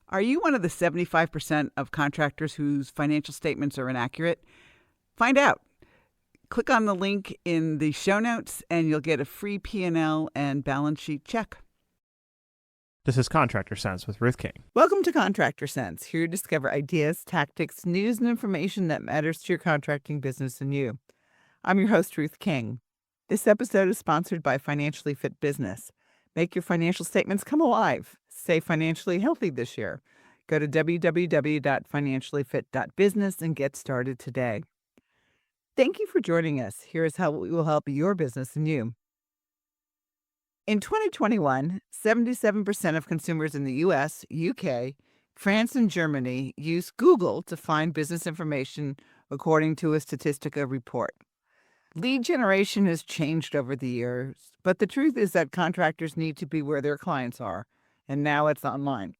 Are you one of the 75% of contractors whose financial statements are inaccurate? Find out. Click on the link in the show notes and you'll get a free P&L and balance sheet check. This is Contractor Sense with Ruth King. Welcome to Contractor Sense. Here to discover ideas, tactics, news, and information that matters to your contracting business and you. I'm your host, Ruth King. This episode is sponsored by Financially Fit Business. Make your financial statements come alive. Stay financially healthy this year. Go to www.financiallyfit.business and get started today. Thank you for joining us. Here is how we will help your business and you. In 2021, 77% of consumers in the US, UK, France, and Germany use Google to find business information, according to a Statista report. Lead generation has changed over the years, but the truth is that contractors need to be where their clients are, and now it's online.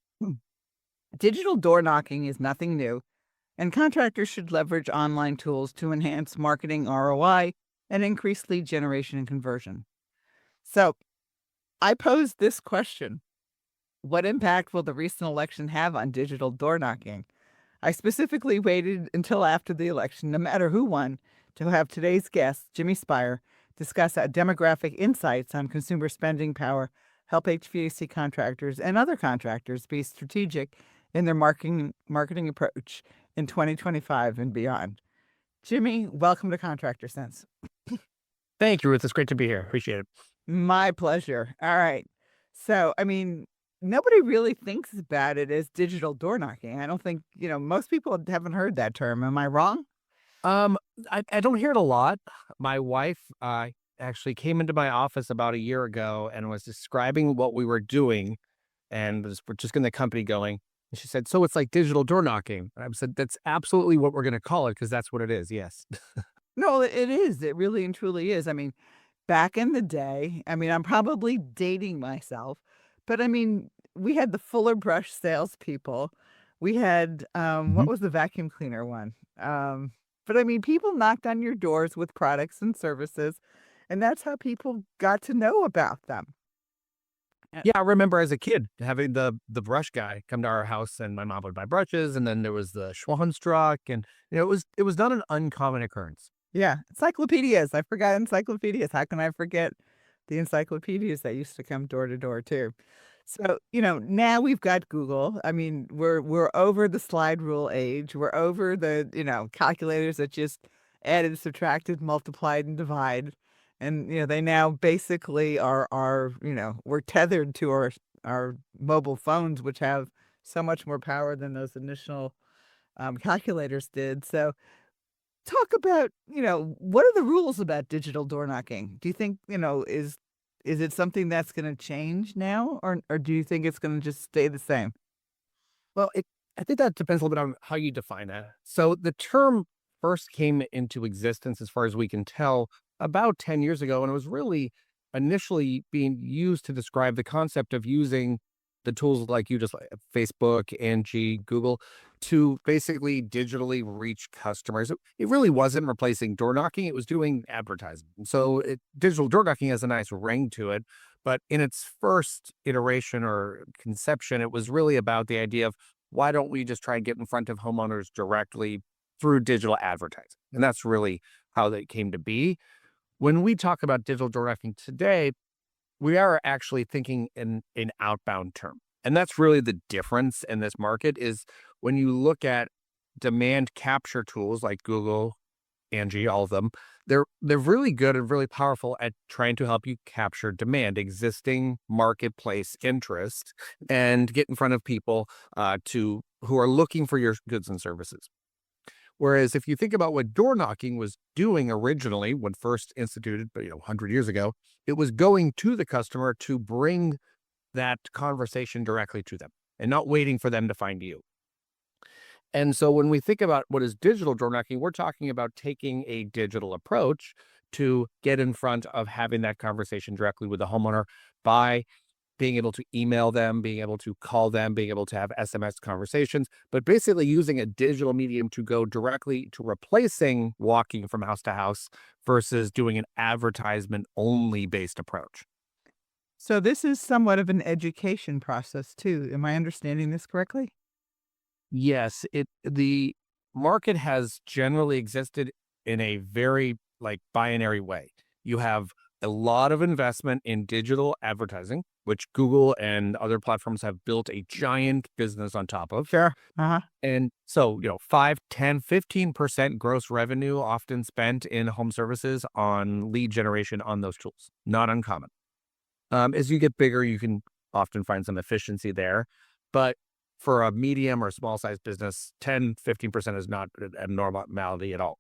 Digital door knocking is nothing new, and contractors should leverage online tools to enhance marketing ROI and increase lead generation and conversion. So, I posed this question: what impact will the recent election have on digital door knocking? I specifically waited until after the election, no matter who won, to have today's guest, Jimmy Speyer, discuss demographic insights on consumer spending power, help HVAC contractors and other contractors be strategic in their marketing approach in 2025 and beyond. Jimmy, welcome to Contractor Sense. Thank you, Ruth. It's great to be here. Appreciate it. My pleasure. All right. So, nobody really thinks about it as digital door knocking. I don't think, most people haven't heard that term. Am I wrong? I don't hear it a lot. My wife actually came into my office about a year ago and was describing what we were doing, and we're just getting the company going. And she said, "So it's like digital door knocking." And I said, "That's absolutely what we're going to call it, because that's what it is." Yes. No, it is. It really and truly is. Back in the day, I'm probably dating myself, but we had the Fuller Brush salespeople. We had, what was the vacuum cleaner one? But people knocked on your doors with products and services, and that's how people got to know about them. Yeah, I remember as a kid having the brush guy come to our house, and my mom would buy brushes, and then there was the Schwanstruck, and it was not an uncommon occurrence. Yeah, encyclopedias. I forgot encyclopedias. How can I forget the encyclopedias that used to come door to door too? So, now we've got Google. We're over the slide rule age. We're over the, calculators that just added, subtracted, multiplied, and divide. And, they now basically are we're tethered to our mobile phones, which have so much more power than those initial calculators did. So talk about, what are the rules about digital door knocking? Do you think, is it something that's going to change now, or do you think it's going to just stay the same? Well, I think that depends a little bit on how you define that. So the term first came into existence, as far as we can tell, about 10 years ago, and it was really initially being used to describe the concept of using the tools like Facebook, Angie, Google, to basically digitally reach customers. It really wasn't replacing door knocking. It was doing advertising. So digital door knocking has a nice ring to it. But in its first iteration or conception, it was really about the idea of, why don't we just try and get in front of homeowners directly through digital advertising? And that's really how that came to be. When we talk about digital door knocking today, we are actually thinking in an outbound term. And that's really the difference in this market, is when you look at demand capture tools like Google, Angie, all of them, they're really good and really powerful at trying to help you capture demand, existing marketplace interest, and get in front of people who are looking for your goods and services. Whereas if you think about what door knocking was doing originally, when first instituted, 100 years ago, it was going to the customer to bring that conversation directly to them and not waiting for them to find you. And so when we think about what is digital door knocking, we're talking about taking a digital approach to get in front of having that conversation directly with the homeowner by being able to email them, being able to call them, being able to have SMS conversations, but basically using a digital medium to go directly to replacing walking from house to house versus doing an advertisement only based approach. So this is somewhat of an education process too. Am I understanding this correctly? Yes, the market has generally existed in a very like binary way. You have a lot of investment in digital advertising, which Google and other platforms have built a giant business on top of. Sure. Uh-huh. And so, 5, 10, 15% gross revenue often spent in home services on lead generation on those tools. Not uncommon. As you get bigger, you can often find some efficiency there. But for a medium or small size business, 10, 15% is not an abnormality at all.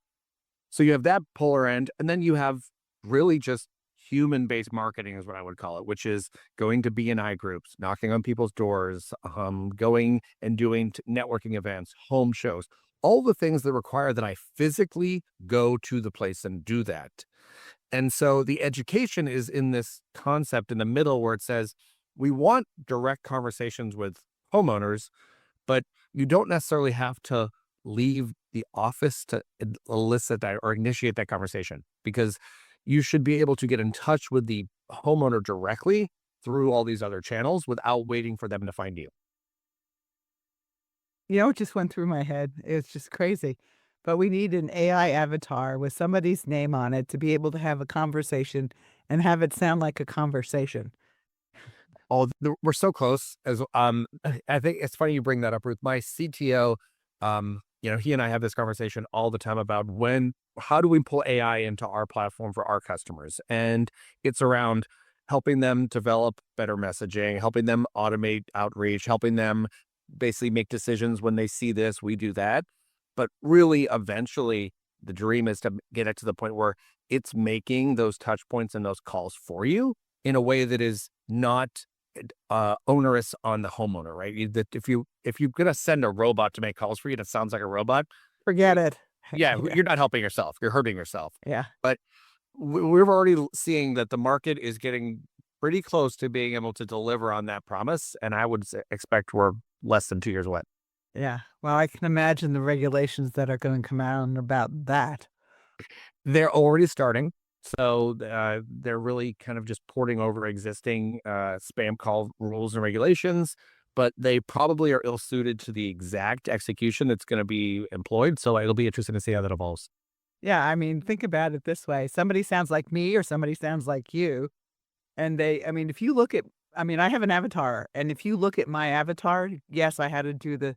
So you have that polar end. And then you have really just human based marketing, is what I would call it, which is going to B&I groups, knocking on people's doors, going and doing networking events, home shows, all the things that require that I physically go to the place and do that. And so the education is in this concept in the middle where it says we want direct conversations with homeowners, but you don't necessarily have to leave the office to elicit that or initiate that conversation because you should be able to get in touch with the homeowner directly through all these other channels without waiting for them to find you. It just went through my head. It's just crazy. But we need an AI avatar with somebody's name on it to be able to have a conversation and have it sound like a conversation. Oh, we're so close. As I think it's funny you bring that up, Ruth. My CTO, he and I have this conversation all the time about how do we pull AI into our platform for our customers, and it's around helping them develop better messaging, helping them automate outreach, helping them basically make decisions when they see this, we do that. But really, eventually, the dream is to get it to the point where it's making those touch points and those calls for you in a way that is not onerous on the homeowner, right? That if you're gonna send a robot to make calls for you, that sounds like a robot. Forget it. Yeah, Yeah. you're not helping yourself. You're hurting yourself. Yeah. But we're already seeing that the market is getting pretty close to being able to deliver on that promise, and I would expect we're less than 2 years away. Yeah. Well, I can imagine the regulations that are going to come out about that. They're already starting. So they're really kind of just porting over existing spam call rules and regulations, but they probably are ill suited to the exact execution that's going to be employed. So it'll be interesting to see how that evolves. Yeah. I mean, think about it this way. Somebody sounds like me or somebody sounds like you. And if you look at, I have an avatar. And if you look at my avatar, yes, I had to do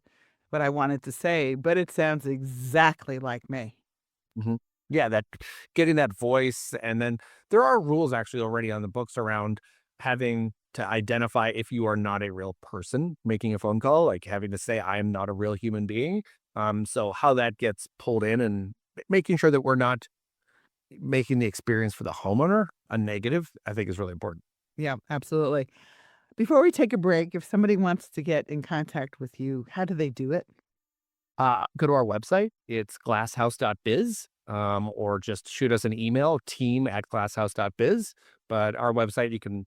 what I wanted to say, but it sounds exactly like me. Mhm. Yeah, that getting that voice, and then there are rules actually already on the books around having to identify if you are not a real person making a phone call, like having to say, I am not a real human being. So how that gets pulled in and making sure that we're not making the experience for the homeowner a negative, I think is really important. Yeah, absolutely. Before we take a break, if somebody wants to get in contact with you, how do they do it? Go to our website. It's glasshouse.biz, or just shoot us an email, team@glasshouse.biz. But our website, you can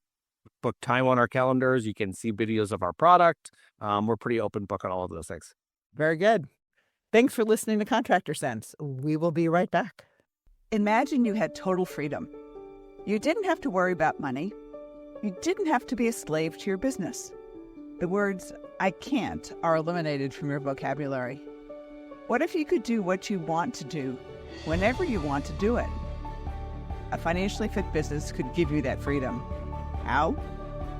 book time on our calendars. You can see videos of our product. We're pretty open book on all of those things. Very good. Thanks for listening to Contractor Sense. We will be right back. Imagine you had total freedom. You didn't have to worry about money. You didn't have to be a slave to your business. The words, I can't, are eliminated from your vocabulary. What if you could do what you want to do, whenever you want to do it? A financially fit business could give you that freedom. How?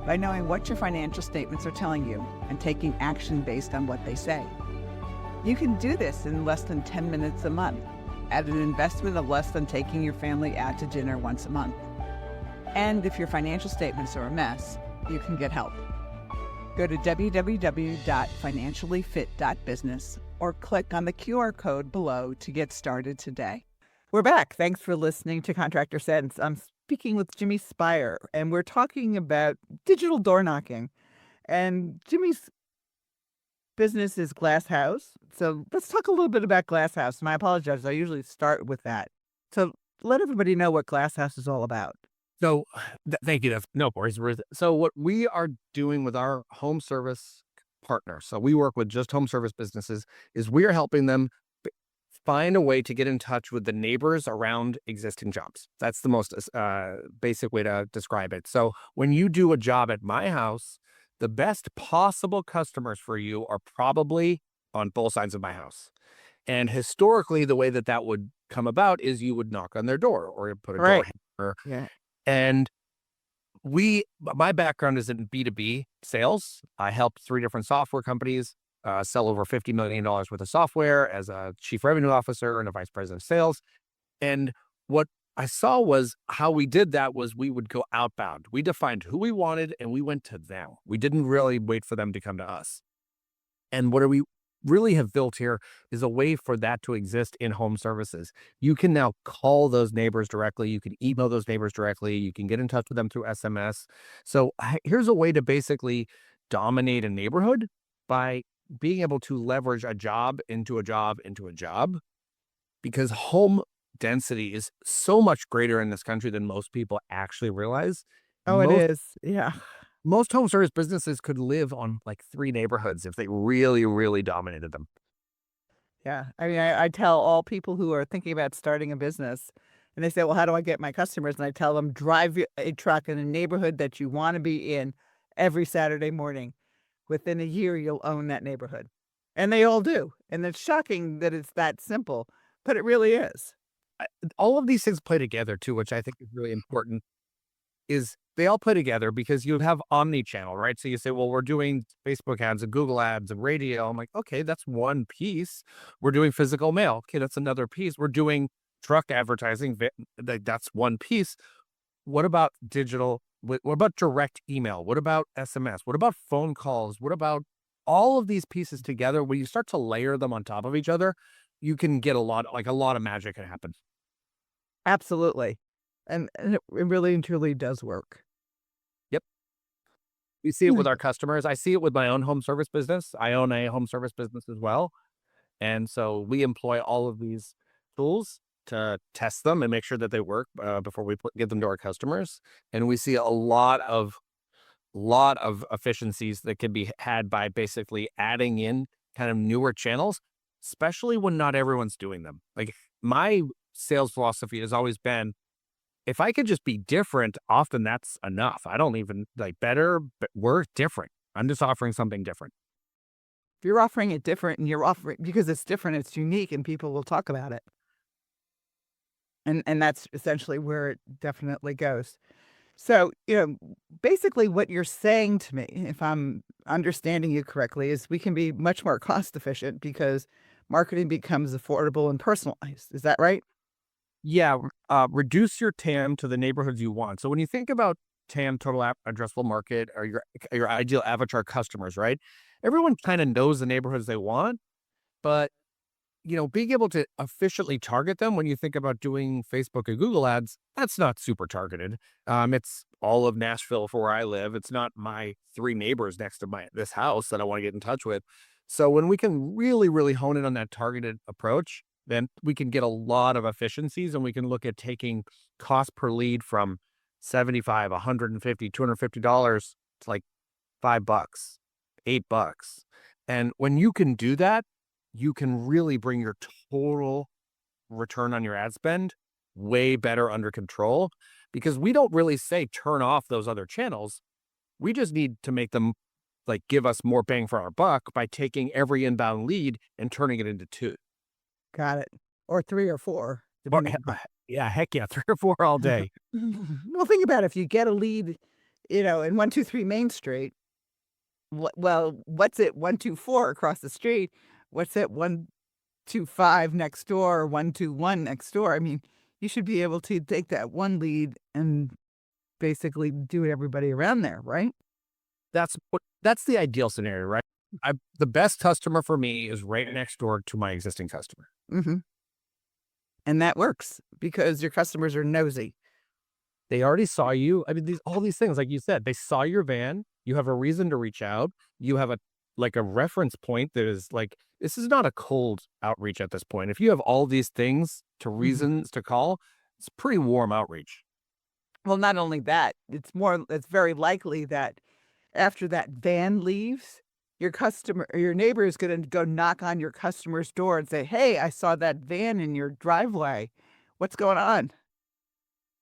By knowing what your financial statements are telling you and taking action based on what they say. You can do this in less than 10 minutes a month, at an investment of less than taking your family out to dinner once a month. And if your financial statements are a mess, you can get help. Go to www.financiallyfit.business or click on the QR code below to get started today. We're back. Thanks for listening to Contractor Sense. I'm speaking with Jimmy Speyer, and we're talking about digital door knocking. And Jimmy's business is Glass House. So let's talk a little bit about Glass House. And I apologize. I usually start with that. So let everybody know what Glass House is all about. So thank you. No worries, Ruth. So what we are doing with our home service partner, so we work with just home service businesses, is we are helping them find a way to get in touch with the neighbors around existing jobs. That's the most basic way to describe it. So when you do a job at my house, the best possible customers for you are probably on both sides of my house. And historically, the way that that would come about is you would knock on their door or put a door Right. hanger. Yeah. And my background is in B2B sales. I helped 3 different software companies sell over $50 million worth of software as a chief revenue officer and a vice president of sales. And what I saw was how we did that was we would go outbound. We defined who we wanted and we went to them. We didn't really wait for them to come to us. And what we really have built here is a way for that to exist in home services. You can now call those neighbors directly. You can email those neighbors directly. You can get in touch with them through SMS. So here's a way to basically dominate a neighborhood by being able to leverage a job into a job into a job, because home density is so much greater in this country than most people actually realize. Oh, it Most is. Yeah. most home service businesses could live on like 3 neighborhoods if they really, really dominated them. Yeah. I mean, I tell all people who are thinking about starting a business, and they say, well, how do I get my customers? And I tell them, drive a truck in a neighborhood that you want to be in every Saturday morning. Within a year, you'll own that neighborhood. And they all do. And it's shocking that it's that simple, but it really is. All of these things play together too, which I think is really important, is they all play together because you have omni-channel, right? So you say, well, we're doing Facebook ads and Google ads and radio. I'm like, okay, that's one piece. We're doing physical mail. Okay, that's another piece. We're doing truck advertising. That's one piece. What about digital? What about direct email? What about SMS? What about phone calls? What about all of these pieces together? When you start to layer them on top of each other, you can get a lot of magic can happen. Absolutely. And it really and truly does work. Yep. We see it Hmm. with our customers. I see it with my own home service business. I own a home service business as well. And so we employ all of these tools to test them and make sure that they work before we give them to our customers. And we see a lot of efficiencies that can be had by basically adding in kind of newer channels, especially when not everyone's doing them. Like my sales philosophy has always been, if I could just be different, often that's enough. I don't even like better, but we're different. I'm just offering something different. If you're offering it different and you're offering because it's different, it's unique, and people will talk about it. And that's essentially where it definitely goes. So, basically what you're saying to me, if I'm understanding you correctly, is we can be much more cost efficient because marketing becomes affordable and personalized. Is that right? Yeah, reduce your TAM to the neighborhoods you want. So when you think about TAM, total addressable market, or your ideal avatar customers, right? Everyone kind of knows the neighborhoods they want, but being able to efficiently target them when you think about doing Facebook and Google ads, that's not super targeted. It's all of Nashville for where I live. It's not my 3 neighbors next to this house that I want to get in touch with. So when we can really, really hone in on that targeted approach, then we can get a lot of efficiencies, and we can look at taking cost per lead from 75, 150, $250 to like $5, $8. And when you can do that, you can really bring your total return on your ad spend way better under control, because we don't really say turn off those other channels. We just need to make them like give us more bang for our buck by taking every inbound lead and turning it into 2. Got it. Or 3 or 4, Or, depending on yeah, heck yeah, 3 or 4 all day. Well, think about it. If you get a lead, in 123 Main Street, what's it 124 across the street? What's it 125 next door or 121 next door? I mean, you should be able to take that one lead and basically do it everybody around there, right? That's the ideal scenario, right? The best customer for me is right next door to my existing customer. Mhm. And that works because your customers are nosy. They already saw you. I mean, all these things, like you said, they saw your van. You have a reason to reach out. You have a reference point that is like, this is not a cold outreach at this point. If you have all these things to Mhm. reasons to call, it's pretty warm outreach. Well, not only that, it's very likely that after that van leaves, your neighbor is going to go knock on your customer's door and say, "Hey, I saw that van in your driveway. What's going on?"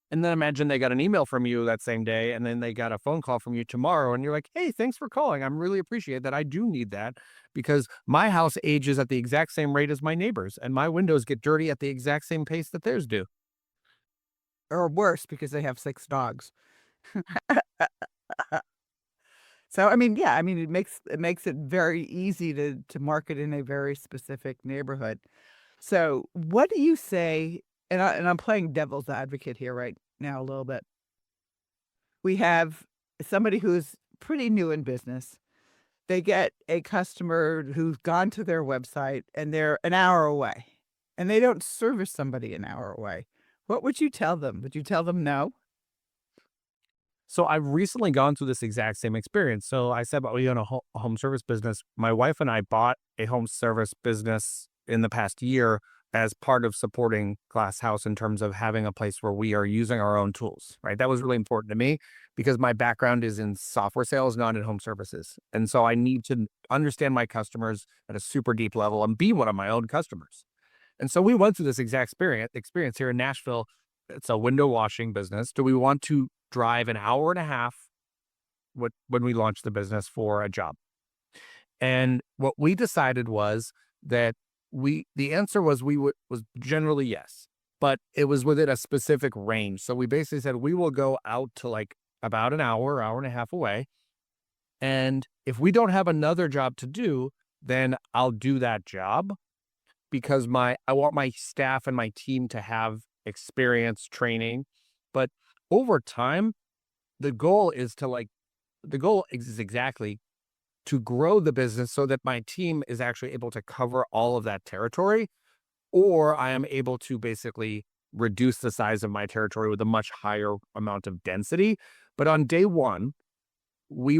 And then imagine they got an email from you that same day, and then they got a phone call from you tomorrow, and you're like, "Hey, thanks for calling. I'm really appreciate that. I do need that because my house ages at the exact same rate as my neighbors, and my windows get dirty at the exact same pace that theirs do." Or worse, because they have 6 dogs. So, I mean, yeah, I mean, it makes it very easy to market in a very specific neighborhood. So, what do you say, and I'm playing devil's advocate here right now a little bit. We have somebody who's pretty new in business. They get a customer who's gone to their website and they're an hour away, and they don't service somebody an hour away. What would you tell them? Would you tell them no? So I've recently gone through this exact same experience. So I said, we own a home service business. My wife and I bought a home service business in the past year as part of supporting Glass House in terms of having a place where we are using our own tools, right? That was really important to me because my background is in software sales, not in home services. And so I need to understand my customers at a super deep level and be one of my own customers. And so we went through this exact experience here in Nashville. It's a window washing business. Do we want to drive an hour and a half when we launched the business for a job? And what we decided was that the answer was was generally yes, but it was within a specific range. So we basically said we will go out to like about an hour and a half away. And if we don't have another job to do, then I'll do that job because I want my staff and my team to have experience training. But over time, the goal is exactly to grow the business so that my team is actually able to cover all of that territory, or I am able to basically reduce the size of my territory with a much higher amount of density. But on day one, we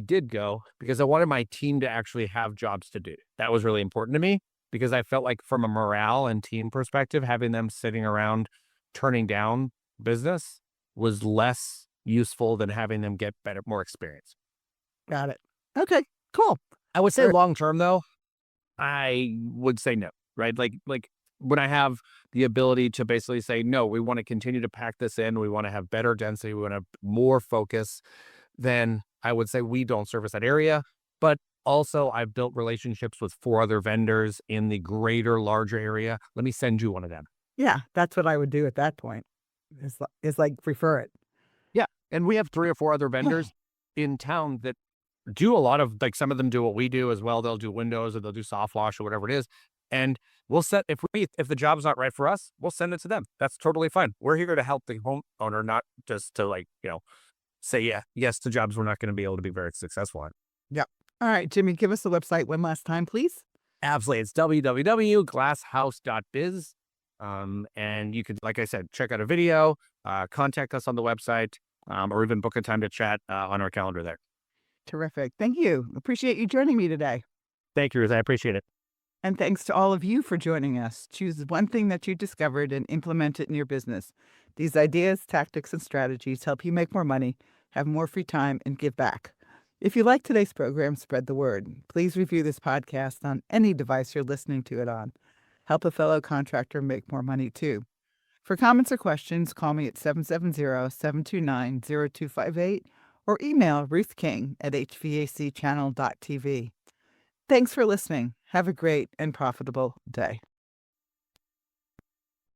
did go because I wanted my team to actually have jobs to do. That was really important to me because I felt like from a morale and team perspective, having them sitting around turning down business was less useful than having them get more experience. Got it. Okay, cool. I would say Sure. long term though, I would say no, right? Like when I have the ability to basically say, no, we want to continue to pack this in, we want to have better density, we want to have more focus, then I would say we don't service that area. But also I've built relationships with 4 other vendors in the larger area. Let me send you one of them. Yeah, that's what I would do at that point. Is like refer it. Yeah. And we have 3 or 4 other vendors in town that do a lot of, like, some of them do what we do as well. They'll do windows or they'll do soft wash or whatever it is. And we'll if the job's not right for us, we'll send it to them. That's totally fine. We're here to help the homeowner, not just to say yes to jobs we're not going to be able to be very successful at. Yeah. All right, Jimmy, give us the website one last time, please. Absolutely. It's www.glasshouse.biz. And you could, like I said, check out a video, contact us on the website, or even book a time to chat on our calendar there. Terrific. Thank you. Appreciate you joining me today. Thank you, Ruth. I appreciate it. And thanks to all of you for joining us. Choose one thing that you discovered and implement it in your business. These ideas, tactics, and strategies help you make more money, have more free time, and give back. If you like today's program, spread the word. Please review this podcast on any device you're listening to it on. Help a fellow contractor make more money too. For comments or questions, call me at 770-729-0258 or email Ruth King at hvacchannel.tv. Thanks for listening. Have a great and profitable day.